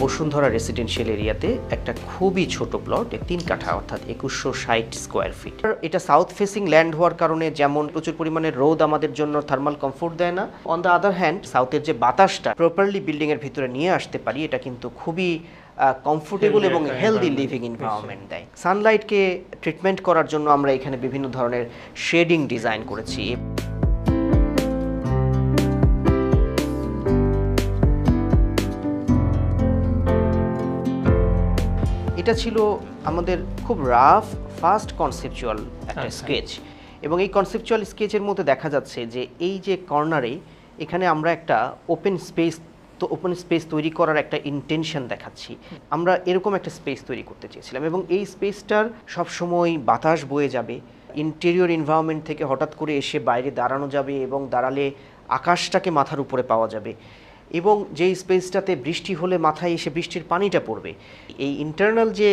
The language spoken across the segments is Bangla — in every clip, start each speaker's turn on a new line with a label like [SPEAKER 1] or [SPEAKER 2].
[SPEAKER 1] বসুন্ধরা রেসিডেন্সিয়াল এরিয়াতে একটা খুবই ছোট প্লট 3 কাঠা অর্থাৎ 2160 স্কোয়ার ফিট। এটা সাউথ ফেসিং ল্যান্ড হওয়ার কারণে যেমন প্রচুর পরিমাণে রোদ আমাদের জন্য থার্মাল কমফোর্ট দেয় না, অন দ্য আদার হ্যান্ড সাউথের যে বাতাসটা প্রপারলি বিল্ডিং এর ভিতরে নিয়ে আসতে পারি, এটা কিন্তু খুবই কমফোর্টেবল এবং হেলদি লিভিং এনভায়রনমেন্ট দেয়। সানলাইটকে ট্রিটমেন্ট করার জন্য আমরা এখানে বিভিন্ন ধরনের শেডিং ডিজাইন করেছি। এটা ছিল আমাদের খুব রাফ ফাস্ট কনসেপচুয়াল একটা স্কেচ, এবং এই কনসেপচুয়াল স্কেচের মধ্যে দেখা যাচ্ছে যে এই যে কর্নারে এখানে আমরা একটা ওপেন স্পেস তৈরি করার একটা ইন্টেনশন দেখাচ্ছি। আমরা এরকম একটা স্পেস তৈরি করতে চেয়েছিলাম, এবং এই স্পেসটার সবসময় বাতাস বয়ে যাবে, ইন্টেরিয়র এনভায়রনমেন্ট থেকে হঠাৎ করে এসে বাইরে দাঁড়ানো যাবে এবং দাঁড়ালে আকাশটাকে মাথার উপরে পাওয়া যাবে, এবং যেই স্পেসটাতে বৃষ্টি হলে মাথায় এসে বৃষ্টির পানিটা পড়বে। এই ইন্টারনাল যে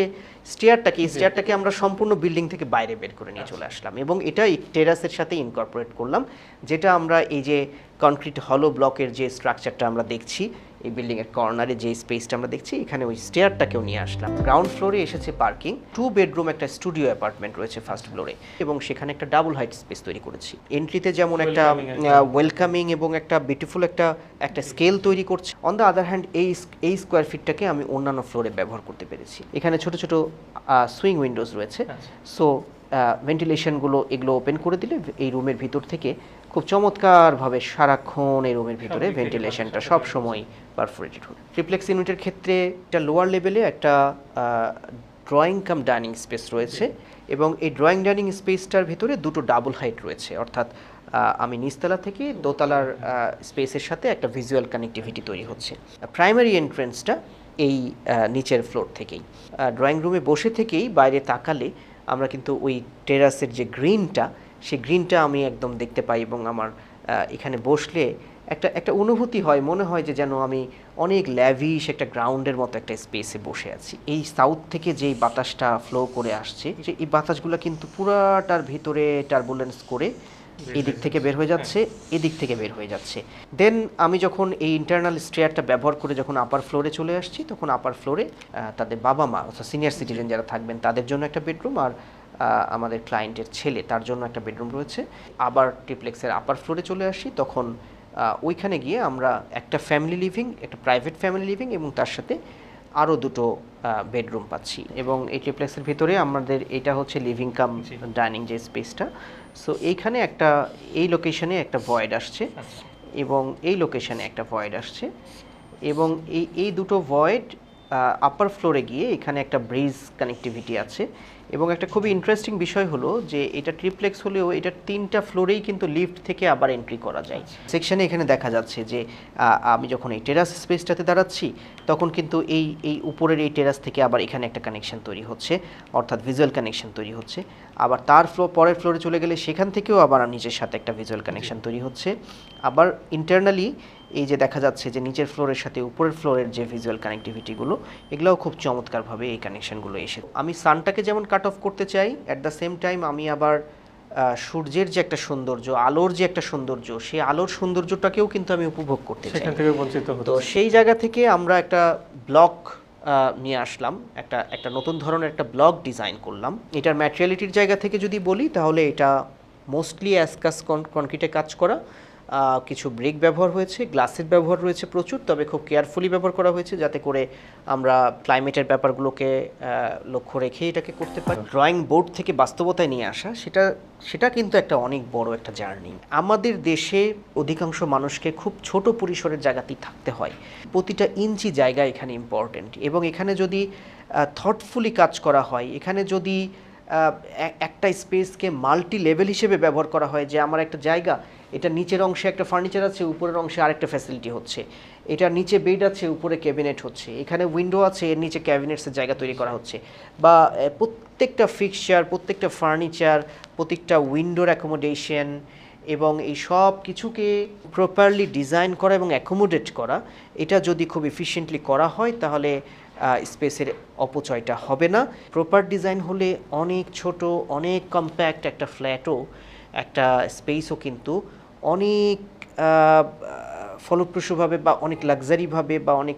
[SPEAKER 1] স্টেয়ারটাকে আমরা সম্পূর্ণ বিল্ডিং থেকে বাইরে বের করে নিয়ে চলে আসলাম, এবং এটা টেরাসের সাথে ইনকর্পোরেট করলাম, যেটা আমরা এই যে কনক্রিট হলো ব্লকের যে স্ট্রাকচারটা আমরা দেখছি, এই বিল্ডিংয়ের কর্নারে যে স্পেসটা আমরা দেখছি, এখানে ওই স্টেয়ারটাকেও নিয়ে আসলাম। গ্রাউন্ড ফ্লোরে এসেছে পার্কিং, 2 বেডরুম একটা স্টুডিও অ্যাপার্টমেন্ট রয়েছে ফার্স্ট ফ্লোরে, এবং সেখানে একটা ডাবল হাইট স্পেস তৈরি করেছি। এন্ট্রিতে যেমন একটা ওয়েলকামিং এবং একটা বিউটিফুল একটা স্কেল তৈরি করছে, অন দ্য আদার হ্যান্ড এই স্কোয়ার ফিটটাকে আমি অন্যান্য ফ্লোরে ব্যবহার করতে পেরেছি। এখানে ছোট ছোট সুইং উইন্ডোজ রয়েছে, সো ভেন্টিলেশনগুলো এগুলো ওপেন করে দিলে এই রুমের ভিতর থেকে খুব চমৎকারভাবে সারাক্ষণ এই রুমের ভিতরে ভেন্টিলেশনটা সবসময় পারফোরেটেড হয়। ট্রিপ্লেক্স ইউনিটের ক্ষেত্রে একটা লোয়ার লেভেলে একটা ড্রয়িং কাম ডাইনিং স্পেস রয়েছে, এবং এই ড্রয়িং ডাইনিং স্পেসটার ভিতরে দুটো ডাবল হাইট রয়েছে, অর্থাৎ আমি নিচতলা থেকে দোতলার স্পেসের সাথে একটা ভিজুয়াল কানেক্টিভিটি তৈরি হচ্ছে। প্রাইমারি এন্ট্রেন্সটা এই নিচের ফ্লোর থেকেই। ড্রয়িং রুমে বসে থেকেই বাইরে তাকালে আমরা কিন্তু ওই টেরাসের যে গ্রিনটা, সেই গ্রিনটা আমি একদম দেখতে পাই, এবং আমার এখানে বসলে একটা অনুভূতি হয়, মনে হয় যে যেন আমি অনেক ল্যাভিশ একটা গ্রাউন্ডের মতো একটা স্পেসে বসে আছি। এই সাউথ থেকে যেই বাতাসটা ফ্লো করে আসছে, যে এই বাতাসগুলো কিন্তু পুরাটার ভিতরে টার্বুলেন্স করে এদিক থেকে বের হয়ে যাচ্ছে, এদিক থেকে বের হয়ে যাচ্ছে। দেন আমি যখন এই ইন্টারনাল স্টেয়ারটা ব্যবহার করে যখন আপার ফ্লোরে চলে আসছি, তখন আপার ফ্লোরে তাদের বাবা মা অর্থাৎ সিনিয়র সিটিজেন যারা থাকবেন তাদের জন্য একটা বেডরুম, আর আমাদের ক্লায়েন্টের ছেলে তার জন্য একটা বেডরুম রয়েছে। আবার ট্রিপ্লেক্সের আপার ফ্লোরে চলে আসি, তখন ওইখানে গিয়ে আমরা একটা ফ্যামিলি লিভিং, একটা প্রাইভেট ফ্যামিলি লিভিং, এবং তার সাথে আরও দুটো বেডরুম পাচ্ছি। এবং এই ট্রিপ্লেক্সের ভিতরে আমাদের এটা হচ্ছে লিভিং কাম ডাইনিং যে স্পেসটা। সো এইখানে এই লোকেশনে একটা ভয়েড আসছে, এবং এই লোকেশনে একটা ভয়েড আসছে, এবং এই দুটো ভয়েড আপার ফ্লোরে গিয়ে এখানে একটা ব্রিজ কানেক্টিভিটি আছে। এবং একটা খুবই ইন্টারেস্টিং বিষয় হলো যে এটা ট্রিপ্লেক্স হলেও এটা 3টা ফ্লোরেই কিন্তু লিফট থেকে আবার এন্ট্রি করা যায়। সেকশনে এখানে দেখা যাচ্ছে যে আমি যখন এই টেরাস স্পেসটাতে দাঁড়াচ্ছি, তখন কিন্তু এই উপরের এই টেরাস থেকে আবার এখানে একটা কানেকশন তৈরি হচ্ছে, অর্থাৎ ভিজুয়াল কানেকশন তৈরি হচ্ছে। আবার তার পরের ফ্লোরে চলে গেলে সেখান থেকেও আবার নিজের সাথে একটা ভিজুয়াল কানেকশন তৈরি হচ্ছে। আবার ইন্টারনালি এই যে দেখা যাচ্ছে যে নিচের ফ্লোরের সাথে উপরের ফ্লোরের যে ভিজুয়াল কানেক্টিভিটিগুলো, এগুলোও খুব চমৎকারভাবে এই কানেকশনগুলো এসে। আমি সানটাকে যেমন কাট অফ করতে চাই, অ্যাট দ্য সেম টাইম আমি আবার সূর্যের যে একটা সৌন্দর্য, আলোর যে একটা সৌন্দর্য, সেই আলোর সৌন্দর্যটাকেও কিন্তু আমি উপভোগ করতে চাই। তো সেই জায়গা থেকে আমরা একটা ব্লক নিয়ে আসলাম, একটা নতুন ধরনের একটা ব্লক ডিজাইন করলাম। এটার ম্যাটেরিয়ালিটির জায়গা থেকে যদি বলি, তাহলে এটা মোস্টলি অ্যাসকাস কনক্রিটে কাজ করা, কিছু ব্রিক ব্যবহার হয়েছে, গ্লাসের ব্যবহার রয়েছে প্রচুর, তবে খুব কেয়ারফুলি ব্যবহার করা হয়েছে যাতে করে আমরা ক্লাইমেটের ব্যাপারগুলোকে লক্ষ্য রেখে এটাকে করতে পারি। ড্রয়িং বোর্ড থেকে বাস্তবতায় নিয়ে আসা, সেটা কিন্তু একটা অনেক বড় একটা জার্নি। আমাদের দেশে অধিকাংশ মানুষকে খুব ছোট পরিসরের জায়গাতেই থাকতে হয়, প্রতিটা ইঞ্চি জায়গা এখানে ইম্পর্টেন্ট, এবং এখানে যদি থটফুলি কাজ করা হয়, এখানে যদি একটা স্পেসকে মাল্টি লেভেল হিসেবে ব্যবহার করা হয়, যে আমার একটা জায়গা, এটা নিচের অংশে একটা ফার্নিচার আছে, উপরের অংশে আরেকটা ফ্যাসিলিটি হচ্ছে, এটা নিচে বেড আছে, উপরে ক্যাবিনেট হচ্ছে, এখানে উইন্ডো আছে, এর নিচে ক্যাবিনেটসের জায়গা তৈরি করা হচ্ছে, বা প্রত্যেকটা ফিক্সচার, প্রত্যেকটা ফার্নিচার, প্রত্যেকটা উইন্ডোর অ্যাকোমোডেশন, এবং এই সব কিছুকে প্রপারলি ডিজাইন করা এবং অ্যাকোমোডেট করা, এটা যদি খুব এফিশিয়েন্টলি করা হয়, তাহলে স্পেসের অপচয়টা হবে না। প্রপার ডিজাইন হলে অনেক ছোট, অনেক কম্প্যাক্ট একটা ফ্ল্যাটও, একটা স্পেসও কিন্তু অনেক ফলপ্রসূভাবে বা অনেক লাক্সারিভাবে বা অনেক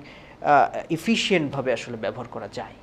[SPEAKER 1] এফিশিয়েন্টভাবে আসলে ব্যবহার করা যায়।